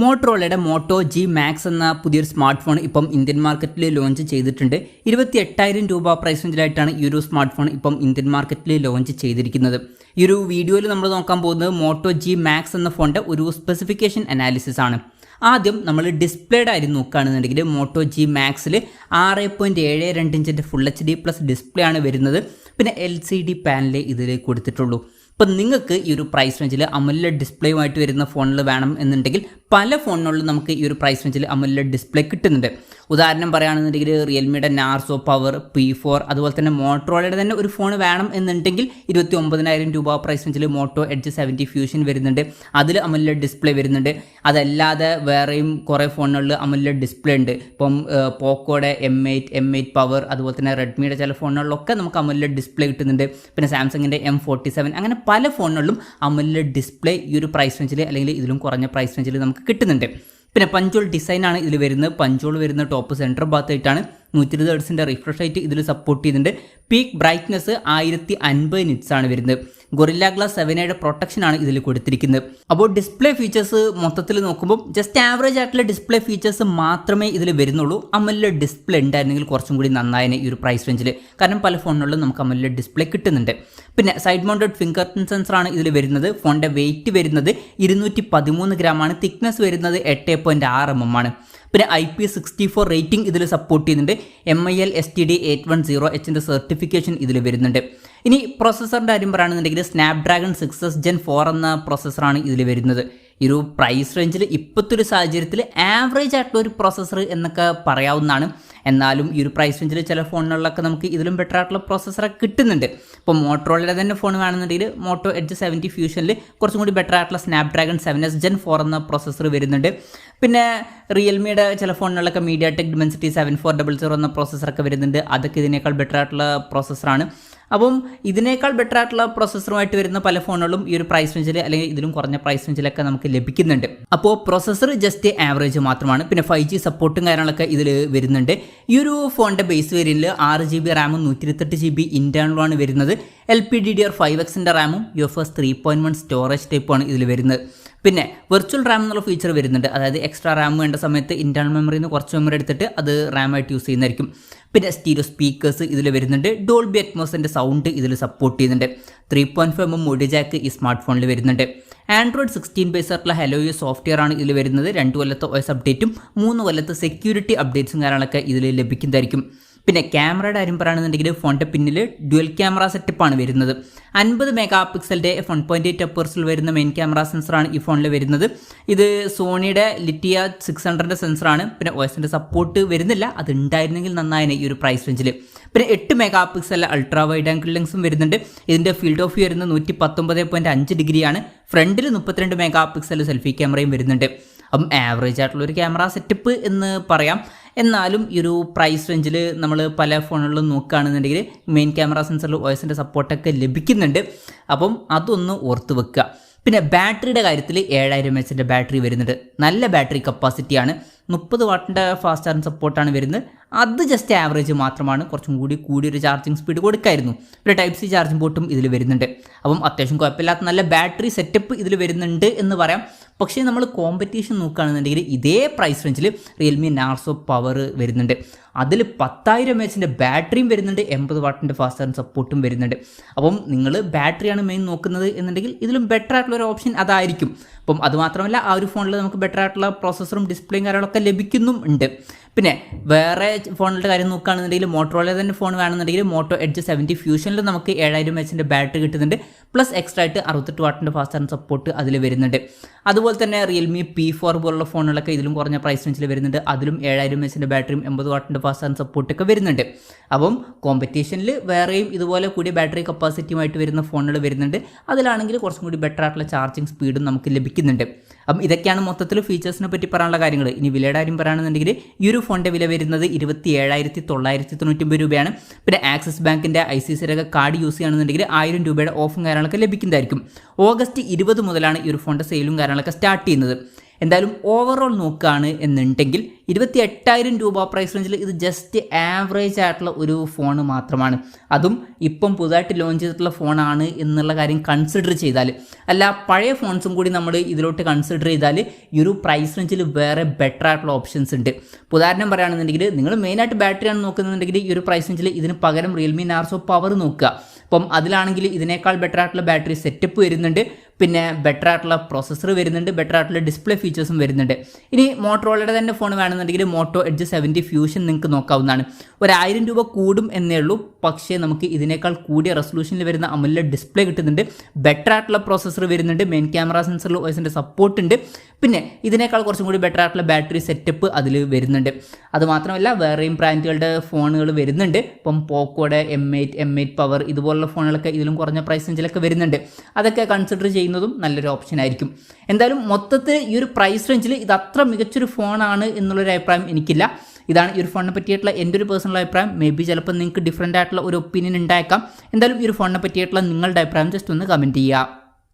മോട്ടറോളയുടെ motto G max എന്ന പുതിയൊരു smart phone ഇപ്പം ഇന്ത്യൻ മാർക്കറ്റിൽ ലോഞ്ച് ചെയ്തിട്ടുണ്ട്. 28,000 രൂപ പ്രൈസ് റേഞ്ചിലായിട്ടാണ് ഈ ഒരു സ്മാർട്ട് ഫോൺ ഇപ്പം ഇന്ത്യൻ മാർക്കറ്റിൽ ലോഞ്ച് ചെയ്തിരിക്കുന്നത്. ഈ ഒരു വീഡിയോയിൽ നമ്മൾ നോക്കാൻ പോകുന്നത് മോട്ടോ ജി മാക്സ് എന്ന ഫോണിൻ്റെ ഒരു സ്പെസിഫിക്കേഷൻ അനാലിസിസ് ആണ്. ആദ്യം നമ്മൾ ഡിസ്പ്ലേയുടെ കാര്യം നോക്കുകയാണെന്നുണ്ടെങ്കിൽ മോട്ടോ ജി മാക്സിൽ 6.72 ഇഞ്ചിൻ്റെ ഫുൾ HD+ ഡിസ്പ്ലേ ആണ് വരുന്നത്. പിന്നെ LCD പാനലേ ഇതിൽ കൊടുത്തിട്ടുള്ളൂ. ഇപ്പം നിങ്ങൾക്ക് ഈ ഒരു പ്രൈസ് റേഞ്ചിൽ അമോലെഡ് ഡിസ്പ്ലേയുമായിട്ട് വരുന്ന ഫോണിൽ വേണം എന്നുണ്ടെങ്കിൽ പല ഫോണിനുള്ളിൽ നമുക്ക് ഈ ഒരു പ്രൈസ് റേഞ്ചിൽ അമോലെഡ് ഡിസ്പ്ലേ കിട്ടുന്നുണ്ട്. ഉദാഹരണം പറയുകയാണെന്നുണ്ടെങ്കിൽ റിയൽമിയുടെ നാർസോ പവർ P4 അതുപോലെ തന്നെ മോട്ടറോളയുടെ തന്നെ ഒരു ഫോൺ വേണം എന്നുണ്ടെങ്കിൽ 29,000 രൂപ പ്രൈസ് റേഞ്ചിൽ മോട്ടോ എഡ്ജ് 70 ഫ്യൂഷൻ വരുന്നുണ്ട്. അതിൽ അമോലെഡ് ഡിസ്പ്ലേ വരുന്നുണ്ട്. അതല്ലാതെ വേറെയും കുറേ ഫോണുകളിൽ അമോലെഡ് ഡിസ്പ്ലേ ഉണ്ട്. ഇപ്പം പോക്കോയുടെ M8 പവർ അതുപോലെ തന്നെ റെഡ്മിയുടെ ചില ഫോണുകളിലൊക്കെ നമുക്ക് അമോലെഡ് ഡിസ്പ്ലേ കിട്ടുന്നുണ്ട്. പിന്നെ സാംസങ്ങിൻ്റെ M47 അങ്ങനെ പല ഫോണുകളിലും അമോലെഡ് ഡിസ്പ്ലേ ഈ ഒരു പ്രൈസ് റേഞ്ചിൽ അല്ലെങ്കിൽ ഇതിലും കുറഞ്ഞ പ്രൈസ് റേഞ്ചിൽ നമുക്ക് കിട്ടുന്നുണ്ട്. പിന്നെ പഞ്ചോൾ ഡിസൈനാണ് ഇതിൽ വരുന്നത്. പഞ്ചോൾ വരുന്ന ടോപ്പ് സെൻറ്റർ ഭാഗത്തായിട്ടാണ്. 120 ഹെർട്സിൻ്റെ റിഫ്രഷ് റേറ്റ് ഇതിൽ സപ്പോർട്ട് ചെയ്യുന്നുണ്ട്. പീക്ക് ബ്രൈറ്റ്നസ് 1050 നിറ്റ്സ് ആണ് വരുന്നത്. ഗൊറില്ല ഗ്ലാസ് 7യുടെ പ്രൊട്ടക്ഷനാണ് ഇതിൽ കൊടുത്തിരിക്കുന്നത്. അപ്പോൾ ഡിസ്പ്ലേ ഫീച്ചേഴ്സ് മൊത്തത്തിൽ നോക്കുമ്പോൾ ജസ്റ്റ് ആവറേജ് ആയിട്ടുള്ള ഡിസ്പ്ലേ ഫീച്ചേഴ്സ് മാത്രമേ ഇതിൽ വരുന്നുള്ളൂ. അമോലെഡ് ഡിസ്പ്ലേ ഉണ്ടായിരുന്നെങ്കിൽ കുറച്ചും കൂടി നന്നായേനെ ഈ ഒരു പ്രൈസ് റേഞ്ചിൽ. കാരണം പല ഫോണുകളിലും നമുക്ക് അമോലെഡ് ഡിസ്പ്ലേ കിട്ടുന്നുണ്ട്. പിന്നെ സൈഡ് മൗണ്ടഡ് ഫിംഗർ പ്രിന്റ് സെൻസറാണ് ഇതിൽ വരുന്നത്. ഫോണിൻ്റെ വെയിറ്റ് വരുന്നത് 213 ഗ്രാമാണ്. തിക്നെസ് വരുന്നത് 8.6 mm ആണ്. പിന്നെ IP64 റേറ്റിംഗ് ഇതിൽ സപ്പോർട്ട് ചെയ്യുന്നുണ്ട്. MIL STD 810Hൻ്റെ സർട്ടിഫിക്കേഷൻ ഇതിൽ വരുന്നുണ്ട്. ഇനി പ്രോസസ്സറിൻ്റെ കാര്യം പറയുകയാണെന്നുണ്ടെങ്കിൽ സ്നാപ്ഡ്രാഗൺ 6s Gen 4 എന്ന പ്രോസസ്സറാണ് ഇതിൽ വരുന്നത്. ഈ ഒരു പ്രൈസ് റേഞ്ചിൽ ഇപ്പോഴത്തെ ഒരു സാഹചര്യത്തിൽ ആവറേജ് ആയിട്ടുള്ള ഒരു പ്രോസസ്സർ എന്നൊക്കെ പറയാവുന്നതാണ്. എന്നാലും ഈ ഒരു പ്രൈസ് റേഞ്ചിൽ ചില ഫോണുകളിലൊക്കെ നമുക്ക് ഇതിലും ബെറ്റർ ആയിട്ടുള്ള പ്രോസസ്സറൊക്കെ കിട്ടുന്നുണ്ട്. ഇപ്പോൾ മോട്ടറോളയുടെ തന്നെ ഫോൺ വേണമെന്നുണ്ടെങ്കിൽ മോട്ടോ എഡ്ജ് 70 ഫ്യൂഷനിൽ കുറച്ചും കൂടി ബെറ്റർ ആയിട്ടുള്ള സ്നാപ്ഡ്രാഗൺ 7s Gen 4 എന്ന പ്രോസസ്സർ വരുന്നുണ്ട്. പിന്നെ റിയൽമിയുടെ ചില ഫോണുകളിലൊക്കെ MediaTek Dimensity 7400 എന്ന പ്രോസസ്സറൊക്കെ വരുന്നുണ്ട്. അതൊക്കെ ഇതിനേക്കാൾ ബെറ്റർ ആയിട്ടുള്ള പ്രോസസ്സറാണ്. അപ്പം ഇതിനേക്കാൾ ബെറ്റർ ആയിട്ടുള്ള പ്രോസസ്സറുമായിട്ട് വരുന്ന പല ഫോണുകളും ഈ ഒരു പ്രൈസ് റേഞ്ചിൽ അല്ലെങ്കിൽ ഇതിലും കുറഞ്ഞ പ്രൈസ് റേഞ്ചിലൊക്കെ നമുക്ക് ലഭിക്കുന്നുണ്ട്. അപ്പോൾ പ്രോസസ്സർ ജസ്റ്റ് ആവറേജ് മാത്രമാണ്. പിന്നെ 5G സപ്പോർട്ടും കാര്യങ്ങളൊക്കെ ഇതിൽ വരുന്നുണ്ട്. ഈ ഒരു ഫോണിൻ്റെ ബേസ് വേരിയൻറ്റിൽ 6GB റാമും 128GB ഇൻറ്റേർണലുമാണ് വരുന്നത്. LPDDR5Xൻ്റെ റാമും UFS 3.1 സ്റ്റോറേജ് ടൈപ്പാണ് ഇതിൽ വരുന്നത്. പിന്നെ വെർച്വൽ റാം എന്നുള്ള ഫീച്ചർ വരുന്നുണ്ട്. അതായത് എക്സ്ട്രാ റാം വേണ്ട സമയത്ത് ഇൻറ്റേർണൽ മെമ്മറിയിൽ നിന്ന് കുറച്ച് മെമ്മറി എടുത്തിട്ട് അത് റാമായിട്ട് യൂസ് ചെയ്യുന്നതായിരിക്കും. പിന്നെ സ്റ്റീരിയോ സ്പീക്കേഴ്സ് ഇതിൽ വരുന്നുണ്ട്. ഡോൾബി അറ്റ്മോസിൻ്റെ സൗണ്ട് ഇതിൽ സപ്പോർട്ട് ചെയ്യുന്നുണ്ട്. 3.5 mm ഓഡിയോ ജാക്ക് ഈ സ്മാർട്ട് ഫോണിൽ വരുന്നുണ്ട്. Android 16 ബേസ് ആയിട്ടുള്ള HelloOS സോഫ്റ്റ്വെയർ ആണ് ഇതിൽ വരുന്നത്. 2 കൊല്ലത്തെ OS അപ്ഡേറ്റും 3 കൊല്ലത്തെ സെക്യൂരിറ്റി അപ്ഡേറ്റ്സും കാര്യങ്ങളൊക്കെ ഇതിൽ ലഭിക്കുന്നതായിരിക്കും. പിന്നെ ക്യാമറയുടെ കാര്യം പറയുകയാണെന്നുണ്ടെങ്കിൽ ഫോണിൻ്റെ പിന്നിൽ ഡ്യുവൽ ക്യാമറ സെറ്റപ്പാണ് വരുന്നത്. 50 മെഗാപിക്സലിൻ്റെ f1.8 അപ്പേഴ്സിൽ വരുന്ന മെയിൻ ക്യാമറ സെൻസറാണ് ഈ ഫോണിൽ വരുന്നത്. ഇത് സോണിയുടെ ലിറ്റിയ 600ൻ്റെ സെൻസറാണ്. പിന്നെ OSൻ്റെ സപ്പോർട്ട് വരുന്നില്ല. അത് ഉണ്ടായിരുന്നെങ്കിൽ നന്നായിരുന്നു ഈ ഒരു പ്രൈസ് റേഞ്ചിൽ. പിന്നെ 8 മെഗാപിക്സൽ അൾട്രാ വൈഡ് ആംഗിൾ ലെൻസും വരുന്നുണ്ട്. ഇതിൻ്റെ ഫീൽഡ് ഓഫ് വ്യൂ വരുന്നത് 119.5 ഡിഗ്രിയാണ്. ഫ്രണ്ടിൽ 32 മെഗാപിക്സൽ സെൽഫി ക്യാമറയും വരുന്നുണ്ട്. അപ്പം ആവറേജ് ആയിട്ടുള്ളൊരു ക്യാമറ സെറ്റപ്പ് എന്ന് പറയാം. എന്നാലും ഈ ഒരു പ്രൈസ് റേഞ്ചിൽ നമ്മൾ പല ഫോണുകളിലും നോക്കുകയാണെന്നുണ്ടെങ്കിൽ മെയിൻ ക്യാമറ സെൻസറിൽ OSൻ്റെ സപ്പോർട്ടൊക്കെ ലഭിക്കുന്നുണ്ട്. അപ്പം അതൊന്ന് ഓർത്ത് വെക്കുക. പിന്നെ ബാറ്ററിയുടെ കാര്യത്തിൽ 7000 mAhൻ്റെ ബാറ്ററി വരുന്നുണ്ട്. നല്ല ബാറ്ററി കപ്പാസിറ്റിയാണ്. 30 വാട്ടിൻ്റെ ഫാസ്റ്റ് ചാർജിങ് സപ്പോർട്ടാണ് വരുന്നത്. അത് ജസ്റ്റ് ആവറേജ് മാത്രമാണ്. കുറച്ചും കൂടി കൂടിയൊരു ചാർജിങ് സ്പീഡ് കൊടുക്കായിരുന്നു. പിന്നെ Type-C ചാർജിങ് പോർട്ടും ഇതിൽ വരുന്നുണ്ട്. അപ്പം അത്യാവശ്യം കുഴപ്പമില്ലാത്ത നല്ല ബാറ്ററി സെറ്റപ്പ് ഇതിൽ വരുന്നുണ്ട് എന്ന് പറയാം. പക്ഷേ നമ്മൾ കോമ്പറ്റീഷൻ നോക്കുകയാണെന്നുണ്ടെങ്കിൽ ഇതേ പ്രൈസ് റേഞ്ചിൽ റിയൽമി നാർസോ പവർ വരുന്നുണ്ട്. അതിൽ 10,000 mAhൻ്റെ ബാറ്ററിയും വരുന്നുണ്ട്. 80 വാട്ടിൻ്റെ ഫാസ്റ്റ് ചാർജിങ് സപ്പോർട്ടും വരുന്നുണ്ട്. അപ്പം നിങ്ങൾ ബാറ്ററിയാണ് മെയിൻ നോക്കുന്നത് എന്നുണ്ടെങ്കിൽ ഇതിലും ബെറ്റർ ആയിട്ടുള്ള ഒരു ഓപ്ഷൻ അതായിരിക്കും. അപ്പം അതുമാത്രമല്ല ആ ഒരു ഫോണിൽ നമുക്ക് ബെറ്റർ ആയിട്ടുള്ള പ്രോസസ്സറും ഡിസ്പ്ലേയും കാര്യങ്ങളൊക്കെ ലഭിക്കുന്നുമുണ്ട്. പിന്നെ വേറെ ഫോണിൻ്റെ കാര്യം നോക്കുകയാണെന്നുണ്ടെങ്കിൽ മോട്ടറോള തന്നെ ഫോൺ വേണമെന്നുണ്ടെങ്കിൽ മോട്ടോ എഡ്ജ് 70 ഫ്യൂഷനിൽ നമുക്ക് 7000 mAhൻ്റെ ബാറ്ററി കിട്ടുന്നുണ്ട്. പ്ലസ് എക്സ്ട്രാ ആയിട്ട് 68 വാട്ടിൻ്റെ ഫാസ്റ്റ് ചാർജിങ് സപ്പോർട്ട് അതിൽ വരുന്നുണ്ട്. അതുപോലെ തന്നെ റിയൽമി P4 പോലുള്ള ഫോണുകളൊക്കെ ഇതിലും കുറഞ്ഞ പ്രൈസ് റേഞ്ചിൽ വരുന്നുണ്ട്. അതിലും 7000 mAhൻ്റെ ബാറ്ററിയും 80 വാട്ടിൻ്റെ ഫാസ്റ്റ് ചാർജിങ് സപ്പോർട്ടൊക്കെ വരുന്നുണ്ട്. അപ്പം കോമ്പറ്റീഷനിൽ വേറെയും ഇതുപോലെ കൂടിയ ബാറ്ററി കപ്പാസിറ്റിയുമായിട്ട് വരുന്ന ഫോണുകൾ വരുന്നുണ്ട്. അതിലാണെങ്കിൽ കുറച്ചും കൂടി ബെറ്റർ ആയിട്ടുള്ള ചാർജിങ് സ്പീഡും നമുക്ക് ലഭിക്കുന്നുണ്ട്. അപ്പം ഇതൊക്കെയാണ് മൊത്തത്തിൽ ഫീച്ചേഴ്സിനെ പറ്റി പറയാനുള്ള കാര്യങ്ങൾ. ഇനി വിലയുടെ കാര്യം പറയുകയാണെന്നുണ്ടെങ്കിൽ ഈ ഒരു ഫോണിൻ്റെ വില വരുന്നത് 27,999 രൂപയാണ്. പിന്നെ ആക്സിസ് ബാങ്കിൻ്റെ ICICI കാർഡ് യൂസ് ചെയ്യുകയാണെന്നുണ്ടെങ്കിൽ 1000 രൂപയുടെ ഓഫും കാര്യങ്ങളൊക്കെ ലഭിക്കുന്നതായിരിക്കും. ഓഗസ്റ്റ് 20 മുതലാണ് ഈ ഒരു ഫോണിൻ്റെ സെയിലും കാര്യങ്ങളൊക്കെ സ്റ്റാർട്ട് ചെയ്യുന്നത്. എന്തായാലും ഓവറോൾ നോക്കുകയാണ് എന്നുണ്ടെങ്കിൽ 28,000 രൂപ പ്രൈസ് റേഞ്ചിൽ ഇത് ജസ്റ്റ് ആവറേജ് ആയിട്ടുള്ള ഒരു ഫോൺ മാത്രമാണ്. അതും ഇപ്പം പുതുതായിട്ട് ലോഞ്ച് ചെയ്തിട്ടുള്ള ഫോണാണ് എന്നുള്ള കാര്യം കൺസിഡർ ചെയ്താൽ, അല്ല പഴയ ഫോൺസും കൂടി നമ്മൾ ഇതിലോട്ട് കൺസിഡർ ചെയ്താൽ ഈ ഒരു പ്രൈസ് റേഞ്ചിൽ വേറെ ബെറ്റർ ആയിട്ടുള്ള ഓപ്ഷൻസ് ഉണ്ട്. ഉദാഹരണം പറയുകയാണെന്നുണ്ടെങ്കിൽ നിങ്ങൾ മെയിനായിട്ട് ബാറ്ററിയാണ് നോക്കുന്നുണ്ടെങ്കിൽ ഈ ഒരു പ്രൈസ് റേഞ്ചിൽ ഇതിന് പകരം റിയൽമി നാർസോ പവർ നോക്കുക. അപ്പം അതിലാണെങ്കിൽ ഇതിനേക്കാൾ ബെറ്റർ ആയിട്ടുള്ള ബാറ്ററി സെറ്റപ്പ് വരുന്നുണ്ട്, പിന്നെ ബെറ്റർ ആയിട്ടുള്ള പ്രോസസ്സർ വരുന്നുണ്ട്, ബെറ്റർ ആയിട്ടുള്ള ഡിസ്പ്ലേ ഫീച്ചേഴ്സും വരുന്നുണ്ട്. ഇനി മോട്ടോറോളയുടെ തന്നെ ഫോൺ വേണമെന്നുണ്ടെങ്കിൽ മോട്ടോ എഡ്ജ് 70 ഫ്യൂഷൻ നിങ്ങൾക്ക് നോക്കാവുന്നതാണ്. 1,000 രൂപ കൂടും എന്നേ ഉള്ളൂ, പക്ഷേ നമുക്ക് ഇതിനേക്കാൾ കൂടിയ റെസൊല്യൂഷനിൽ വരുന്ന അമോലെഡ് ഡിസ്പ്ലേ കിട്ടുന്നുണ്ട്, ബെറ്റർ ആയിട്ടുള്ള പ്രോസസ്സർ വരുന്നുണ്ട്, മെയിൻ ക്യാമറ സെൻസറിൽ OISന്റെ സപ്പോർട്ട് ഉണ്ട്, പിന്നെ ഇതിനേക്കാൾ കുറച്ചും കൂടി ബെറ്റർ ആയിട്ടുള്ള ബാറ്ററി സെറ്റപ്പ് അതിൽ വരുന്നുണ്ട്. അതുമാത്രമല്ല വേറെയും ബ്രാൻഡുകളുടെ ഫോണുകൾ വരുന്നുണ്ട്. ഇപ്പം പോക്കോയുടെ M8 പവർ ഇതുപോലുള്ള ഫോണുകളൊക്കെ ഇതിലും കുറഞ്ഞ പ്രൈസ് റേഞ്ചിലൊക്കെ വരുന്നുണ്ട്. അതൊക്കെ കൺസിഡർ ചെയ്യുന്നതും നല്ലൊരു ഓപ്ഷൻ ആയിരിക്കും. എന്തായാലും മൊത്തത്തിൽ ഈ ഒരു പ്രൈസ് റേഞ്ചിൽ ഇത് അത്ര മികച്ചൊരു ഫോണാണ് എന്നുള്ളൊരു അഭിപ്രായം എനിക്കില്ല. ഇതാണ് ഈ ഒരു ഫോണിനെ പറ്റിയിട്ടുള്ള എൻ്റെ ഒരു പേഴ്സണൽ അഭിപ്രായം. മേ ബി ചിലപ്പോൾ നിങ്ങൾക്ക് ഡിഫറൻ്റ് ആയിട്ടുള്ള ഒരു ഒപ്പീനിയൻ ഉണ്ടായേക്കാം. എന്തായാലും ഈ ഒരു ഫോണിനെ പറ്റിയിട്ടുള്ള നിങ്ങളുടെ അഭിപ്രായം ജസ്റ്റ് ഒന്ന് കമൻറ്റ് ചെയ്യുക.